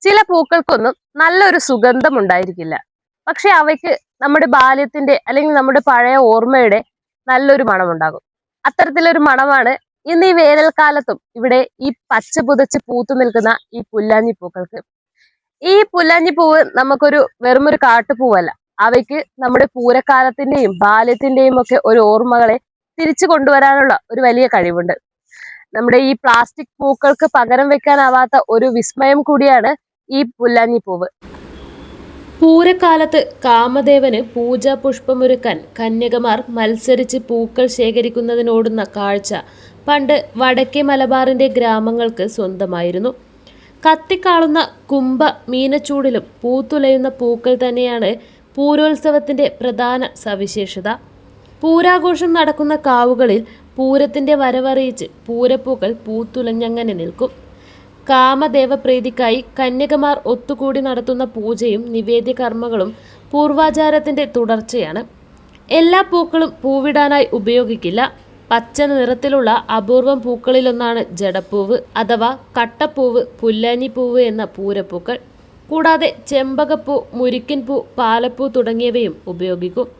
ചില പൂക്കൾക്കൊന്നും നല്ലൊരു സുഗന്ധം ഉണ്ടായിരിക്കില്ല. പക്ഷെ അവയ്ക്ക് നമ്മുടെ ബാല്യത്തിന്റെ അല്ലെങ്കിൽ നമ്മുടെ പഴയ ഓർമ്മയുടെ നല്ലൊരു മണമുണ്ടാകും. അത്തരത്തിലൊരു മണമാണ് ഇന്ന് ഈ വേനൽക്കാലത്തും ഇവിടെ ഈ പച്ച പുതച്ച് പൂത്തു നിൽക്കുന്ന ഈ പുല്ലാഞ്ഞി പൂക്കൾക്ക്. ഈ പുല്ലാഞ്ഞി പൂവ് നമുക്കൊരു വെറുമൊരു കാട്ടുപൂവല്ല. അവയ്ക്ക് നമ്മുടെ പൂരക്കാലത്തിന്റെയും ബാല്യത്തിന്റെയും ഒക്കെ ഒരു ഓർമ്മകളെ തിരിച്ചു കൊണ്ടുവരാനുള്ള ഒരു വലിയ കഴിവുണ്ട്. നമ്മുടെ ഈ പ്ലാസ്റ്റിക് പൂക്കൾക്ക് പകരം വെക്കാനാവാത്ത ഒരു വിസ്മയം കൂടിയാണ് ഈ പുല്ലാഞ്ഞി പൂവ്. പൂരക്കാലത്ത് കാമദേവന് പൂജാ പുഷ്പമൊരുക്കാൻ കന്യകമാർ മത്സരിച്ച് പൂക്കൾ ശേഖരിക്കുന്നതിനോടുന്ന കാഴ്ച പണ്ട് വടക്കേ മലബാറിന്റെ ഗ്രാമങ്ങൾക്ക് സ്വന്തമായിരുന്നു. കത്തിക്കാളുന്ന കുംഭ മീനച്ചൂടിലും പൂത്തുലയുന്ന പൂക്കൾ തന്നെയാണ് പൂരോത്സവത്തിന്റെ പ്രധാന സവിശേഷത. പൂരാഘോഷം നടക്കുന്ന കാവുകളിൽ പൂരത്തിന്റെ വരവറിയിച്ച് പൂരപ്പൂക്കൾ പൂത്തുലഞ്ഞങ്ങനെ നിൽക്കും. കാമദേവപ്രീതിക്കായി കന്യകമാർ ഒത്തുകൂടി നടത്തുന്ന പൂജയും നിവേദ്യ കർമ്മങ്ങളും പൂർവാചാരത്തിന്റെ തുടർച്ചയാണ്. എല്ലാ പൂക്കളും പൂവിടാനായി ഉപയോഗിക്കില്ല. പച്ച നിറത്തിലുള്ള അപൂർവം പൂക്കളിലൊന്നാണ് ജടപ്പൂവ് അഥവാ കട്ടപ്പൂവ്, പുല്ലാഞ്ഞിപ്പൂവ് എന്ന പൂരപ്പൂക്കൾ. കൂടാതെ ചെമ്പകപ്പൂ, മുരിക്കിൻ പൂ, പാലപ്പൂ തുടങ്ങിയവയും ഉപയോഗിക്കും.